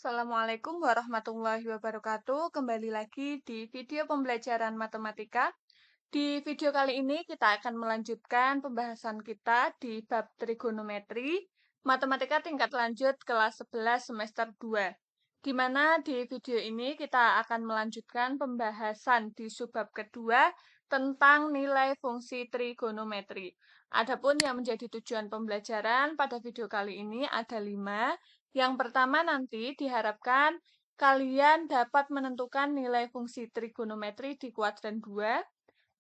Assalamualaikum warahmatullahi wabarakatuh. Kembali lagi di video pembelajaran matematika. Di video kali ini kita akan melanjutkan pembahasan kita di bab trigonometri, matematika tingkat lanjut kelas 11 semester 2. Di mana di video ini kita akan melanjutkan pembahasan di subbab kedua tentang nilai fungsi trigonometri. Adapun yang menjadi tujuan pembelajaran pada video kali ini ada 5. Yang pertama nanti diharapkan kalian dapat menentukan nilai fungsi trigonometri di kuadran 2,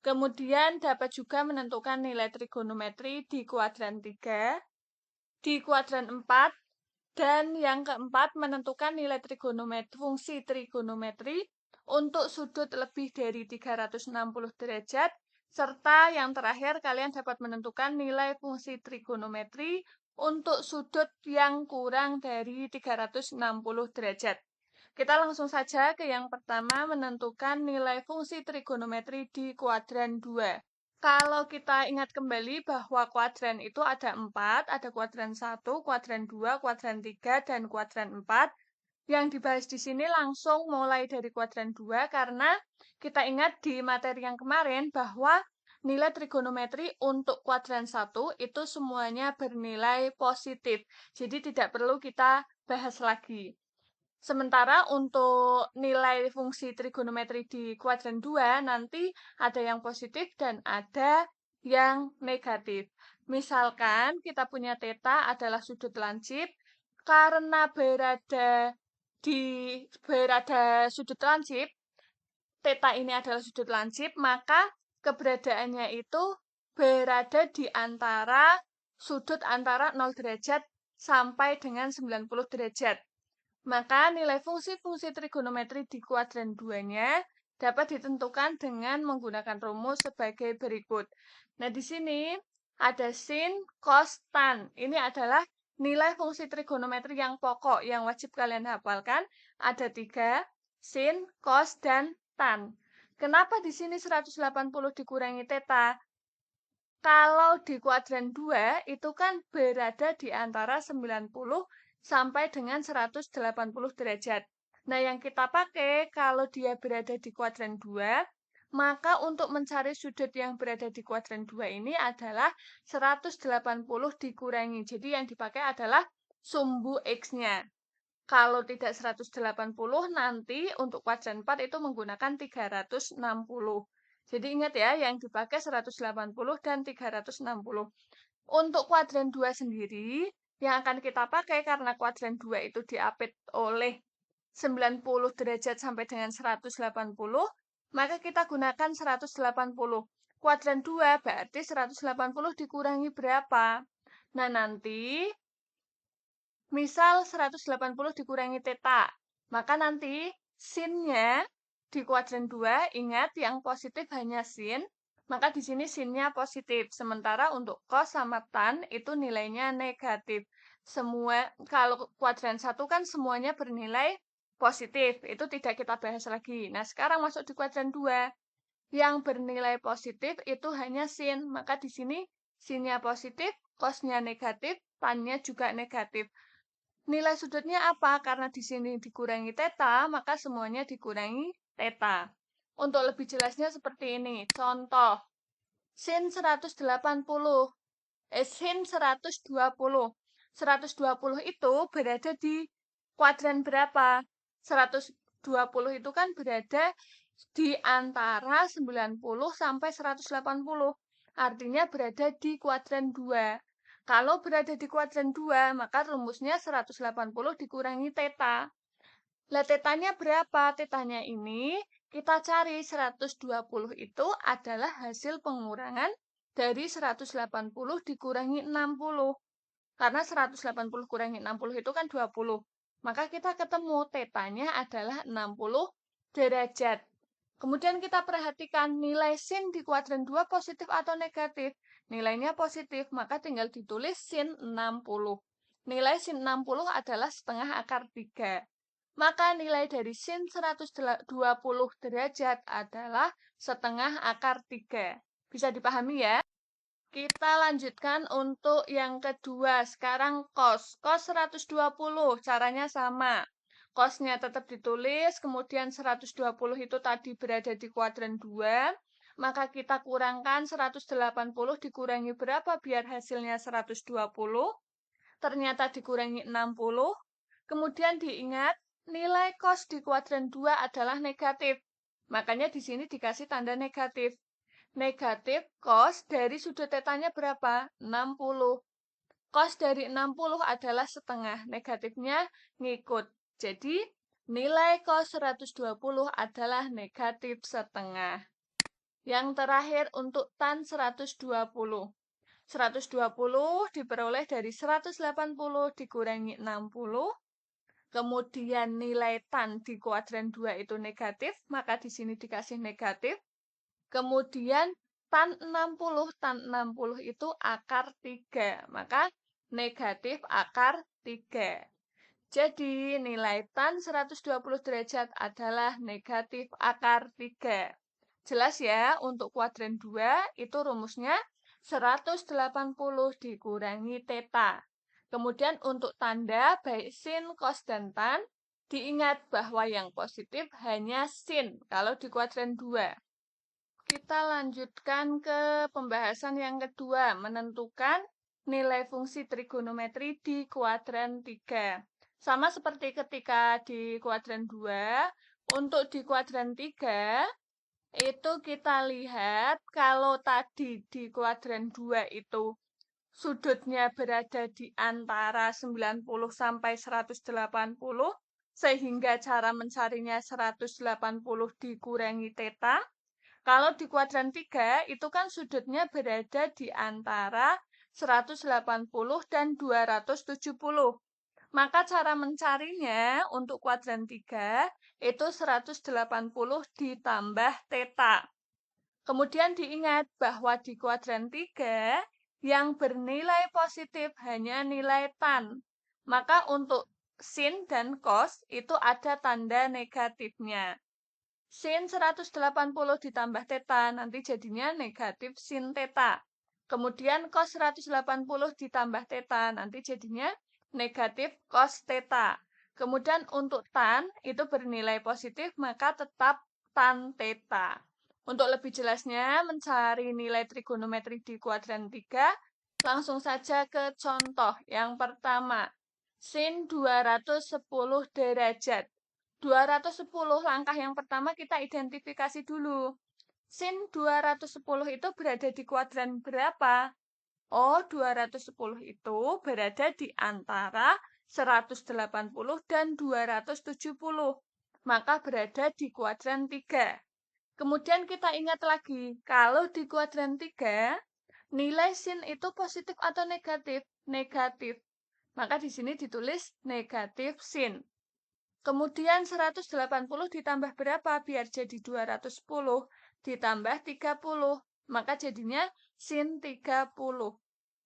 kemudian dapat juga menentukan nilai trigonometri di kuadran 3, di kuadran 4, dan yang keempat menentukan nilai fungsi trigonometri untuk sudut lebih dari 360 derajat, serta yang terakhir kalian dapat menentukan nilai fungsi trigonometri untuk sudut yang kurang dari 360 derajat. Kita langsung saja ke yang pertama, menentukan nilai fungsi trigonometri di kuadran 2. Kalau kita ingat kembali bahwa kuadran itu ada 4, ada kuadran 1, kuadran 2, kuadran 3, dan kuadran 4. Yang dibahas di sini langsung mulai dari kuadran 2 karena kita ingat di materi yang kemarin bahwa nilai trigonometri untuk kuadran 1 itu semuanya bernilai positif. Jadi tidak perlu kita bahas lagi. Sementara untuk nilai fungsi trigonometri di kuadran 2 nanti ada yang positif dan ada yang negatif. Misalkan kita punya theta adalah sudut lancip, karena berada sudut lancip, theta ini adalah sudut lancip, maka keberadaannya itu berada di antara sudut antara 0 derajat sampai dengan 90 derajat. Maka nilai fungsi-fungsi trigonometri di kuadran 2-nya dapat ditentukan dengan menggunakan rumus sebagai berikut. Nah, di sini ada sin, cos, tan. Ini adalah nilai fungsi trigonometri yang pokok yang wajib kalian hafalkan. Ada 3, sin, cos, dan tan. Kenapa di sini 180 dikurangi theta? Kalau di kuadran 2 itu kan berada di antara 90 sampai dengan 180 derajat. Nah, yang kita pakai kalau dia berada di kuadran 2, maka untuk mencari sudut yang berada di kuadran 2 ini adalah 180 dikurangi. Jadi yang dipakai adalah sumbu X-nya. Kalau tidak 180, nanti untuk kuadran 4 itu menggunakan 360. Jadi ingat ya, yang dipakai 180 dan 360. Untuk kuadran 2 sendiri, yang akan kita pakai karena kuadran 2 itu diapit oleh 90 derajat sampai dengan 180, maka kita gunakan 180. Kuadran 2 berarti 180 dikurangi berapa? Nah, nanti misal 180 dikurangi theta, maka nanti sin-nya di kuadran 2, ingat yang positif hanya sin, maka di sini sin-nya positif. Sementara untuk cos sama tan itu nilainya negatif. Semua kalau kuadran 1 kan semuanya bernilai positif, itu tidak kita bahas lagi. Nah, sekarang masuk di kuadran 2. Yang bernilai positif itu hanya sin, maka di sini sin-nya positif, cos-nya negatif, tan-nya juga negatif. Nilai sudutnya apa? Karena di sini dikurangi theta, maka semuanya dikurangi theta. Untuk lebih jelasnya seperti ini. Contoh, sin 180, sin 120. 120 itu berada di kuadran berapa? 120 itu kan berada di antara 90 sampai 180. Artinya berada di kuadran 2. Kalau berada di kuadran 2, maka rumusnya 180 dikurangi theta. Lah, tetanya berapa? Tetanya ini kita cari 120 itu adalah hasil pengurangan dari 180 dikurangi 60. Karena 180 kurangi 60 itu kan 20. Maka kita ketemu tetanya adalah 60 derajat. Kemudian kita perhatikan nilai sin di kuadran 2 positif atau negatif. Nilainya positif, maka tinggal ditulis sin 60. Nilai sin 60 adalah setengah akar 3. Maka nilai dari sin 120 derajat adalah setengah akar 3. Bisa dipahami ya? Kita lanjutkan untuk yang kedua. Sekarang cos. Cos 120, caranya sama. Kosnya tetap ditulis, kemudian 120 itu tadi berada di kuadran 2, maka kita kurangkan 180 dikurangi berapa biar hasilnya 120, ternyata dikurangi 60, kemudian diingat nilai kos di kuadran 2 adalah negatif. Makanya di sini dikasih tanda negatif. Negatif kos dari sudut tetanya berapa? 60. Kos dari 60 adalah setengah. Negatifnya ngikut. Jadi, nilai kos 120 adalah negatif setengah. Yang terakhir untuk tan 120. 120 diperoleh dari 180 dikurangi 60. Kemudian nilai tan di kuadran 2 itu negatif, maka di sini dikasih negatif. Kemudian tan 60 itu akar 3, maka negatif akar 3. Jadi nilai tan 120 derajat adalah negatif akar 3. Jelas ya, untuk kuadran 2 itu rumusnya 180 dikurangi theta. Kemudian untuk tanda baik sin, cos, dan tan, diingat bahwa yang positif hanya sin kalau di kuadran 2. Kita lanjutkan ke pembahasan yang kedua, menentukan nilai fungsi trigonometri di kuadran 3. Sama seperti ketika di kuadran 2, untuk di kuadran 3, itu kita lihat kalau tadi di kuadran 2 itu sudutnya berada di antara 90 sampai 180, sehingga cara mencarinya 180 dikurangi theta. Kalau di kuadran 3, itu kan sudutnya berada di antara 180 dan 270. Maka cara mencarinya untuk kuadran 3, itu 180 ditambah theta. Kemudian diingat bahwa di kuadran 3, yang bernilai positif hanya nilai tan. Maka untuk sin dan cos itu ada tanda negatifnya. Sin 180 ditambah theta, nanti jadinya negatif sin theta. Kemudian cos 180 ditambah theta, nanti jadinya negatif cos theta. Kemudian untuk tan, itu bernilai positif, maka tetap tan theta. Untuk lebih jelasnya, mencari nilai trigonometri di kuadran 3, langsung saja ke contoh yang pertama. Sin 210 derajat. 210 langkah yang pertama kita identifikasi dulu. Sin 210 itu berada di kuadran berapa? Oh, 210 itu berada di antara 180 dan 270. Maka berada di kuadran 3. Kemudian kita ingat lagi, kalau di kuadran 3, nilai sin itu positif atau negatif? Negatif. Maka di sini ditulis negatif sin. Kemudian 180 ditambah berapa? Biar jadi 210 ditambah 30. Maka jadinya sin 30.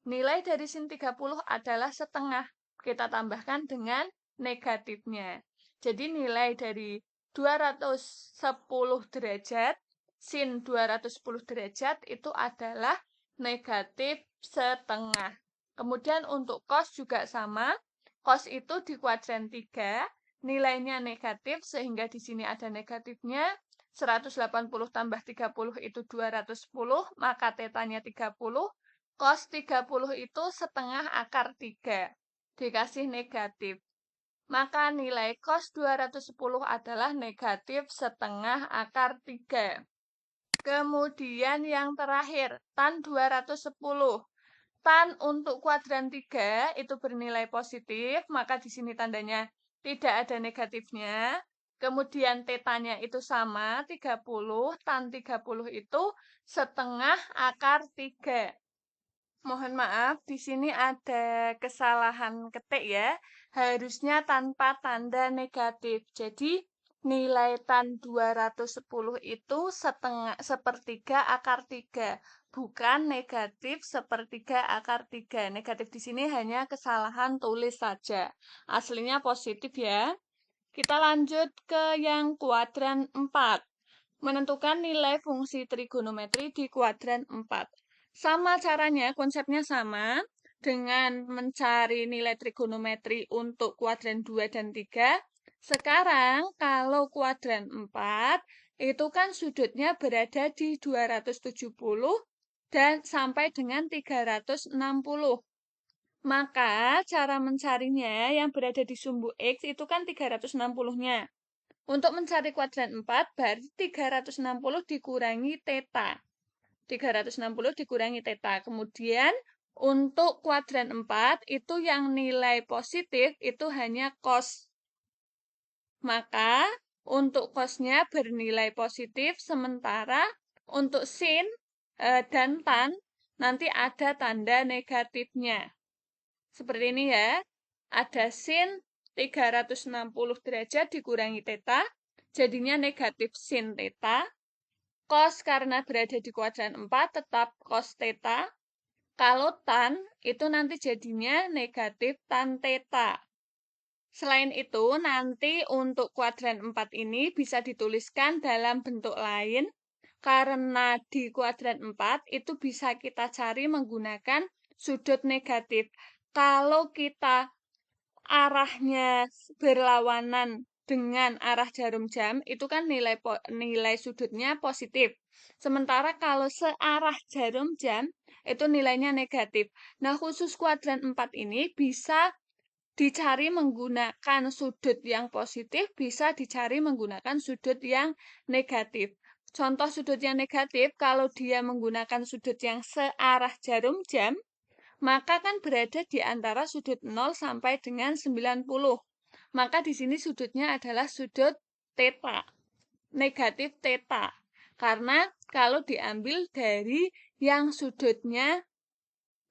Nilai dari sin 30 adalah setengah. Kita tambahkan dengan negatifnya. Jadi nilai dari 210 derajat, sin 210 derajat itu adalah negatif setengah. Kemudian untuk cos juga sama. Cos itu di kuadran 3. Nilainya negatif, sehingga di sini ada negatifnya. 180 tambah 30 itu 210, maka tetanya 30. Cos 30 itu setengah akar 3. Dikasih negatif. Maka nilai cos 210 adalah negatif setengah akar 3. Kemudian yang terakhir, tan 210. Tan untuk kuadran 3 itu bernilai positif, maka di sini tandanya tidak ada negatifnya. Kemudian tetanya itu sama, 30, tan 30 itu setengah akar 3. Mohon maaf, di sini ada kesalahan ketik ya. Harusnya tanpa tanda negatif. Jadi, nilai tan 210 itu sepertiga akar 3. Bukan negatif sepertiga akar 3. Negatif di sini hanya kesalahan tulis saja. Aslinya positif ya. Kita lanjut ke yang kuadran 4. Menentukan nilai fungsi trigonometri di kuadran 4. Sama caranya, konsepnya sama. Dengan mencari nilai trigonometri untuk kuadran 2 dan 3, Sekarang kalau kuadran 4, itu kan sudutnya berada di 270 dan sampai dengan 360. Maka cara mencarinya yang berada di sumbu X itu kan 360-nya. Untuk mencari kuadran 4, berarti 360 dikurangi theta. 360 dikurangi theta. Kemudian, untuk kuadran 4, itu yang nilai positif itu hanya cos. Maka, untuk cosnya bernilai positif, sementara untuk sin dan tan nanti ada tanda negatifnya. Seperti ini ya. Ada sin 360 derajat dikurangi theta, jadinya negatif sin theta. Cos karena berada di kuadran 4 tetap cos theta. Kalau tan itu nanti jadinya negatif tan theta. Selain itu, nanti untuk kuadran 4 ini bisa dituliskan dalam bentuk lain karena di kuadran 4 itu bisa kita cari menggunakan sudut negatif. Kalau kita arahnya berlawanan dengan arah jarum jam, itu kan nilai sudutnya positif. Sementara kalau searah jarum jam, itu nilainya negatif. Nah, khusus kuadran 4 ini bisa dicari menggunakan sudut yang positif, bisa dicari menggunakan sudut yang negatif. Contoh sudut yang negatif, kalau dia menggunakan sudut yang searah jarum jam, maka kan berada di antara sudut 0 sampai dengan 90. Maka di sini sudutnya adalah sudut theta, negatif theta. Karena kalau diambil dari yang sudutnya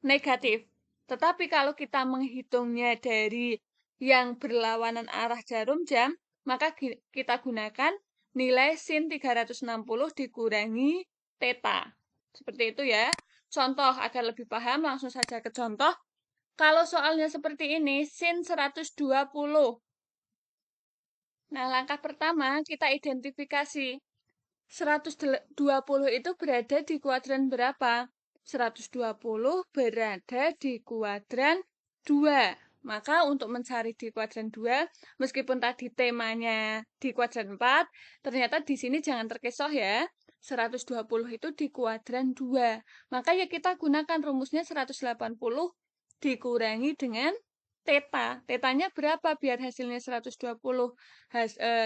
negatif. Tetapi kalau kita menghitungnya dari yang berlawanan arah jarum jam, maka kita gunakan nilai sin 360 dikurangi theta. Seperti itu ya. Contoh agar lebih paham, langsung saja ke contoh. Kalau soalnya seperti ini, sin 120. Nah, langkah pertama kita identifikasi. 120 itu berada di kuadran berapa? 120 berada di kuadran 2. Maka untuk mencari di kuadran 2, meskipun tadi temanya di kuadran 4, ternyata di sini jangan terkecoh ya. 120 itu di kuadran 2. Maka ya kita gunakan rumusnya 180 dikurangi dengan theta. Tetanya berapa biar hasilnya 120?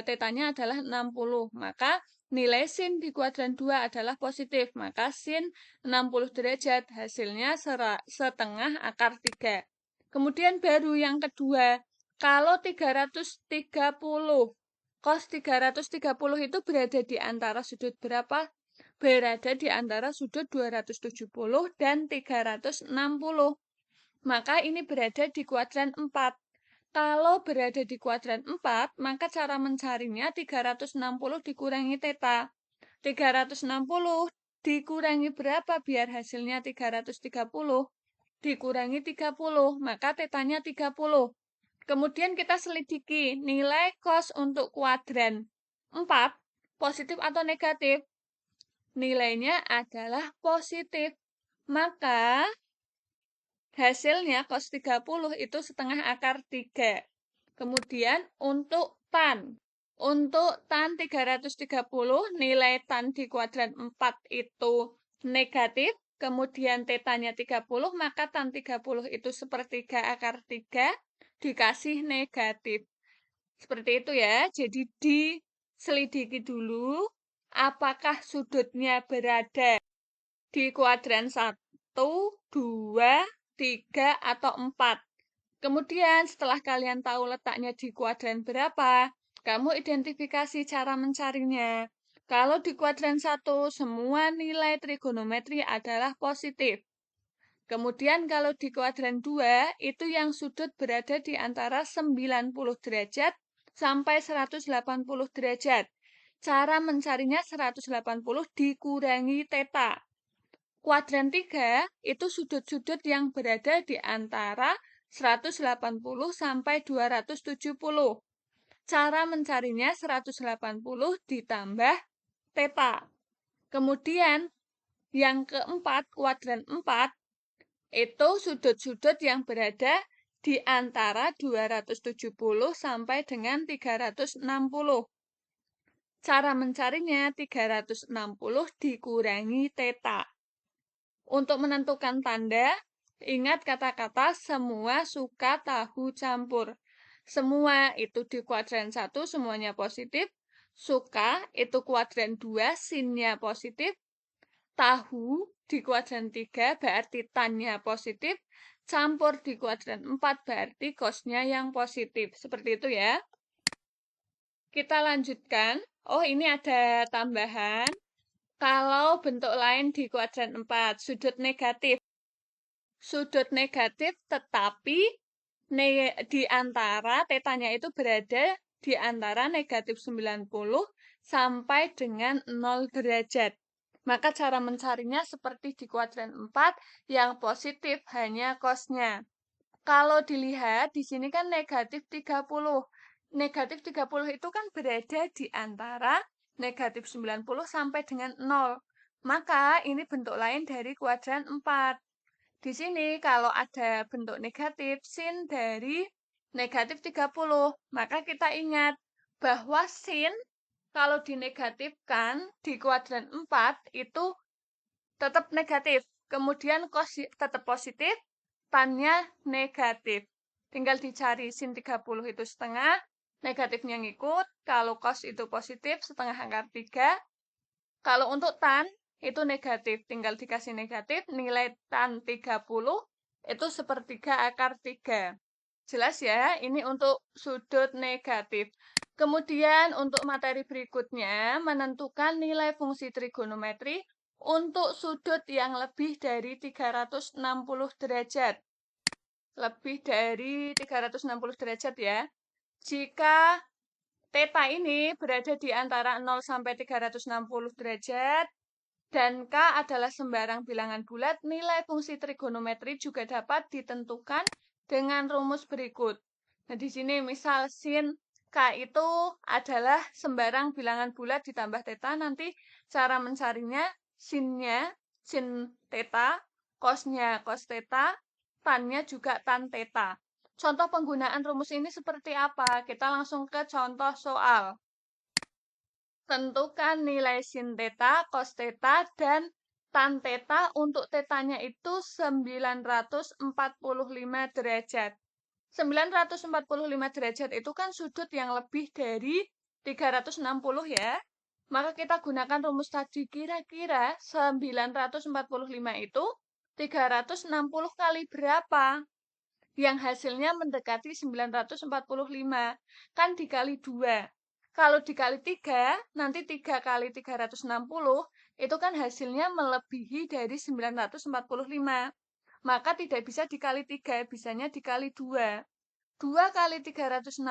Tetanya adalah 60. Maka nilai sin di kuadran 2 adalah positif. Maka sin 60 derajat hasilnya setengah akar 3. Kemudian baru yang kedua, kalau 330, cos 330 itu berada di antara sudut berapa? Berada di antara sudut 270 dan 360. Maka ini berada di kuadran 4. Kalau berada di kuadran 4, maka cara mencarinya 360 dikurangi theta. 360 dikurangi berapa biar hasilnya 330? Dikurangi 30, maka tetanya 30. Kemudian kita selidiki nilai cos untuk kuadran 4, positif atau negatif? Nilainya adalah positif. Maka hasilnya cos 30 itu setengah akar 3. Kemudian untuk tan 330 nilai tan di kuadran 4 itu negatif. Kemudian tetanya 30, maka tan 30 itu sepertiga akar 3 dikasih negatif. Seperti itu ya. Jadi diselidiki dulu apakah sudutnya berada di kuadran 1, 2, 3, atau 4. Kemudian setelah kalian tahu letaknya di kuadran berapa, kamu identifikasi cara mencarinya. Kalau di kuadran 1, semua nilai trigonometri adalah positif. Kemudian kalau di kuadran 2, itu yang sudut berada di antara 90 derajat sampai 180 derajat. Cara mencarinya 180 dikurangi theta. Kuadran 3 itu sudut-sudut yang berada di antara 180 sampai 270. Cara mencarinya 180 ditambah theta. Kemudian yang keempat, kuadran 4, itu sudut-sudut yang berada di antara 270 sampai dengan 360. Cara mencarinya 360 dikurangi theta. Untuk menentukan tanda, ingat kata-kata semua suka tahu campur. Semua itu di kuadran 1 semuanya positif. Suka itu kuadran 2 sinnya positif. Tahu di kuadran 3 berarti tannya positif. Campur di kuadran 4 berarti cosnya yang positif. Seperti itu ya. Kita lanjutkan. Oh, ini ada tambahan. Kalau bentuk lain di kuadran 4, sudut negatif. Sudut negatif tetapi di antara tetanya itu berada di antara negatif 90 sampai dengan 0 derajat. Maka cara mencarinya seperti di kuadran 4 yang positif hanya cosnya. Kalau dilihat di sini kan negatif 30. Negatif 30 itu kan berada di antara negatif 90 sampai dengan 0. Maka ini bentuk lain dari kuadran 4. Di sini kalau ada bentuk negatif, sin dari negatif 30, maka kita ingat bahwa sin kalau dinegatifkan di kuadran 4 itu tetap negatif. Kemudian cos tetap positif, tannya negatif. Tinggal dicari sin 30 itu setengah, negatifnya ngikut. Kalau cos itu positif, setengah akar 3. Kalau untuk tan, itu negatif. Tinggal dikasih negatif, nilai tan 30 itu sepertiga akar 3. Jelas ya, ini untuk sudut negatif. Kemudian untuk materi berikutnya, menentukan nilai fungsi trigonometri untuk sudut yang lebih dari 360 derajat. Lebih dari 360 derajat ya. Jika theta ini berada di antara 0 sampai 360 derajat, dan K adalah sembarang bilangan bulat, nilai fungsi trigonometri juga dapat ditentukan dengan rumus berikut. Nah, di sini misal sin K itu adalah sembarang bilangan bulat ditambah theta, nanti cara mencarinya sinnya sin theta, cosnya cos theta, tannya juga tan theta. Contoh penggunaan rumus ini seperti apa? Kita langsung ke contoh soal. Tentukan nilai sin theta, cos theta, dan tan theta untuk tetanya itu 945 derajat. 945 derajat itu kan sudut yang lebih dari 360 ya. Maka kita gunakan rumus tadi. Kira-kira 945 itu 360 kali berapa? Yang hasilnya mendekati 945. Kan dikali 2. Kalau dikali 3, nanti 3 kali 360, itu kan hasilnya melebihi dari 945. Maka tidak bisa dikali 3, bisanya dikali 2. 2 kali 360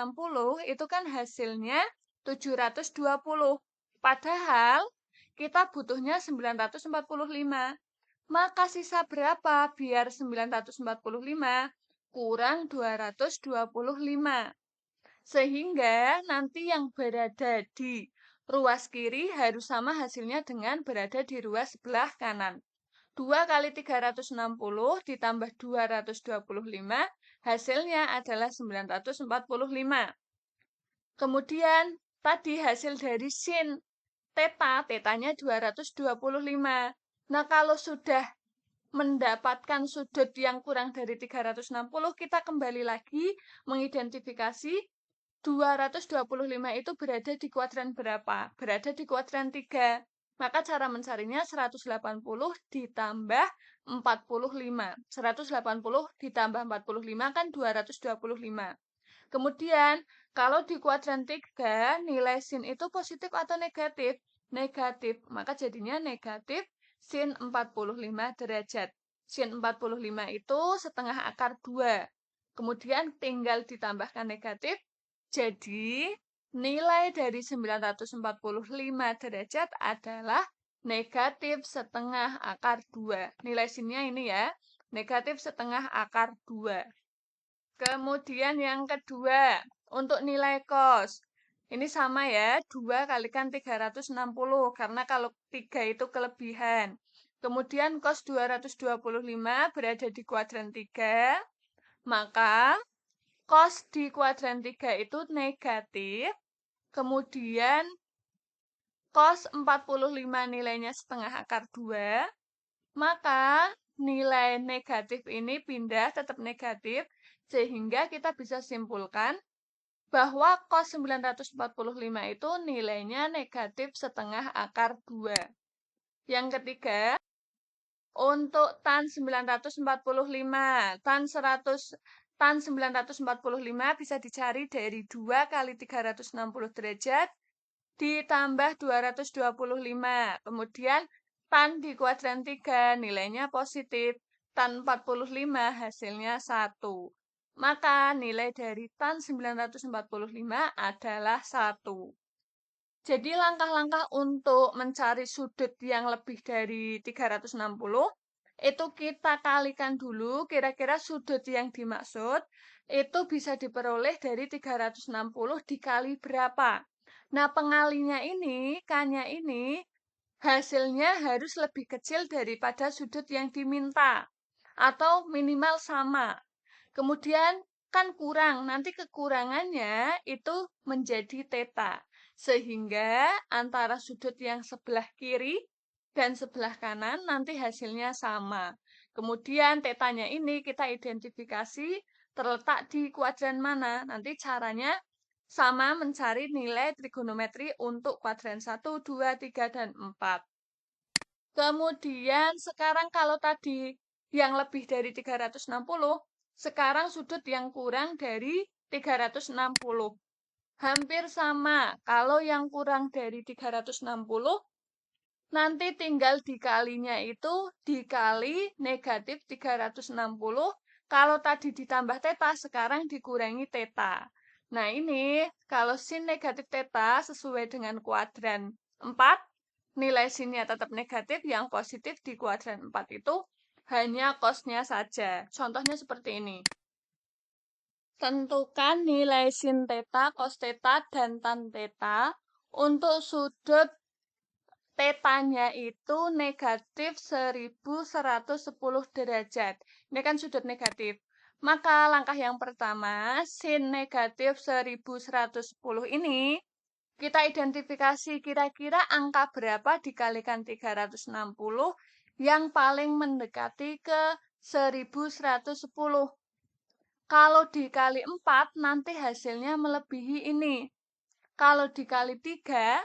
itu kan hasilnya 720. Padahal kita butuhnya 945. Maka sisa berapa biar 945 kurang 225. Sehingga nanti yang berada di ruas kiri harus sama hasilnya dengan berada di ruas sebelah kanan. 2 kali 360 ditambah 225, hasilnya adalah 945. Kemudian, tadi hasil dari sin theta, tetanya 225. Nah, kalau sudah mendapatkan sudut yang kurang dari 360, kita kembali lagi mengidentifikasi 225 itu berada di kuadran berapa? Berada di kuadran 3. Maka cara mencarinya 180 ditambah 45. 180 ditambah 45 kan 225. Kemudian, kalau di kuadran 3, nilai sin itu positif atau negatif? Negatif. Maka jadinya negatif sin 45 derajat. Sin 45 itu setengah akar 2. Kemudian tinggal ditambahkan negatif. Jadi, nilai dari 945 derajat adalah negatif setengah akar 2. Nilai sinnya ini ya, negatif setengah akar 2. Kemudian yang kedua, untuk nilai cos. Ini sama ya, 2 kalikan 360, karena kalau 3 itu kelebihan. Kemudian cos 225 berada di kuadran 3, Maka cos di kuadran 3 itu negatif, kemudian cos 45 nilainya setengah akar 2, maka nilai negatif ini pindah tetap negatif, sehingga kita bisa simpulkan bahwa cos 945 itu nilainya negatif setengah akar 2. Yang ketiga, untuk tan 945, tan 945 bisa dicari dari 2 kali 360 derajat ditambah 225. Kemudian tan di kuadran 3 nilainya positif. Tan 45 hasilnya 1. Maka nilai dari tan 945 adalah 1. Jadi langkah-langkah untuk mencari sudut yang lebih dari 360 itu kita kalikan dulu kira-kira sudut yang dimaksud itu bisa diperoleh dari 360 dikali berapa. Nah, pengalinya ini, K-nya ini hasilnya harus lebih kecil daripada sudut yang diminta atau minimal sama. Kemudian kan kurang, nanti kekurangannya itu menjadi theta. Sehingga antara sudut yang sebelah kiri dan sebelah kanan nanti hasilnya sama. Kemudian tetanya ini kita identifikasi terletak di kuadran mana. Nanti caranya sama mencari nilai trigonometri untuk kuadran 1, 2, 3, dan 4. Kemudian sekarang kalau tadi yang lebih dari 360, sekarang sudut yang kurang dari 360. Hampir sama, kalau yang kurang dari 360, nanti tinggal dikalinya itu dikali negatif 360. Kalau tadi ditambah theta, sekarang dikurangi theta. Nah ini, kalau sin negatif theta sesuai dengan kuadran 4, nilai sinnya tetap negatif, yang positif di kuadran 4 itu hanya cosnya saja. Contohnya seperti ini. Tentukan nilai sin theta, cos theta, dan tan theta untuk sudut tetanya itu negatif 1110 derajat. Ini kan sudut negatif. Maka langkah yang pertama, sin negatif 1110 ini kita identifikasi kira-kira angka berapa dikalikan 360 yang paling mendekati ke 1110. Kalau dikali 4, nanti hasilnya melebihi ini. Kalau dikali 3,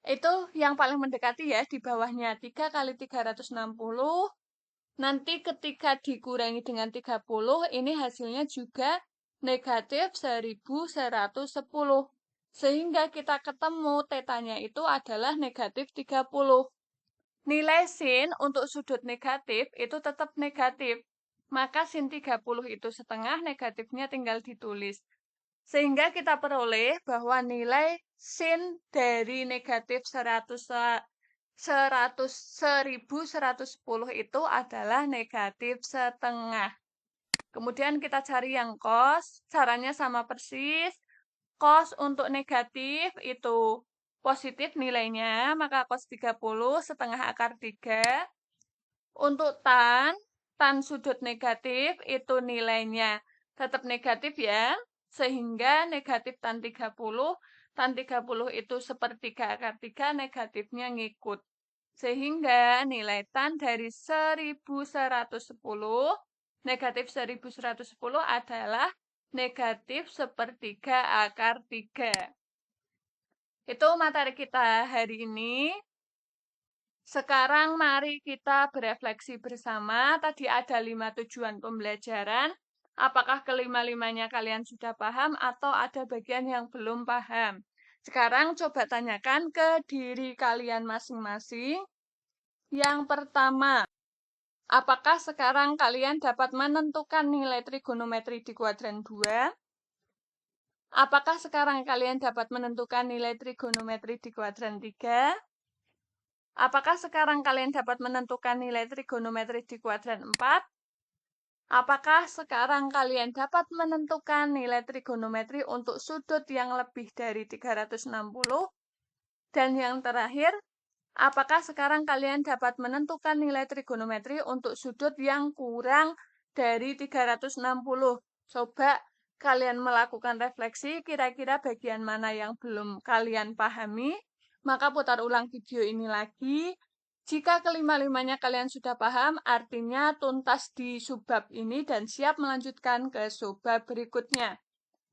itu yang paling mendekati ya, di bawahnya. 3 kali 360, nanti ketika dikurangi dengan 30, ini hasilnya juga negatif 1110. Sehingga kita ketemu tetanya itu adalah negatif 30. Nilai sin untuk sudut negatif itu tetap negatif. Maka sin 30 itu setengah, negatifnya tinggal ditulis. Sehingga kita peroleh bahwa nilai sin dari negatif 1110 itu adalah negatif setengah. Kemudian kita cari yang cos, caranya sama persis. Cos untuk negatif itu positif nilainya, maka cos 30 setengah akar 3. Untuk tan sudut negatif itu nilainya tetap negatif ya, sehingga negatif tan 30 itu sepertiga akar 3, negatifnya ngikut. Sehingga nilai tan dari 1110, negatif 1110 adalah negatif sepertiga akar 3. Itu materi kita hari ini. Sekarang mari kita berefleksi bersama. Tadi ada 5 tujuan pembelajaran. Apakah kelima-limanya kalian sudah paham atau ada bagian yang belum paham? Sekarang coba tanyakan ke diri kalian masing-masing. Yang pertama, apakah sekarang kalian dapat menentukan nilai trigonometri di kuadran 2? Apakah sekarang kalian dapat menentukan nilai trigonometri di kuadran 3? Apakah sekarang kalian dapat menentukan nilai trigonometri di kuadran 4? Apakah sekarang kalian dapat menentukan nilai trigonometri untuk sudut yang lebih dari 360? Dan yang terakhir, apakah sekarang kalian dapat menentukan nilai trigonometri untuk sudut yang kurang dari 360? Coba kalian melakukan refleksi, kira-kira bagian mana yang belum kalian pahami, maka putar ulang video ini lagi. Jika kelima-limanya kalian sudah paham, artinya tuntas di subbab ini dan siap melanjutkan ke subbab berikutnya.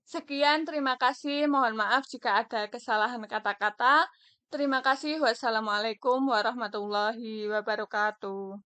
Sekian, terima kasih. Mohon maaf jika ada kesalahan kata-kata. Terima kasih. Wassalamualaikum warahmatullahi wabarakatuh.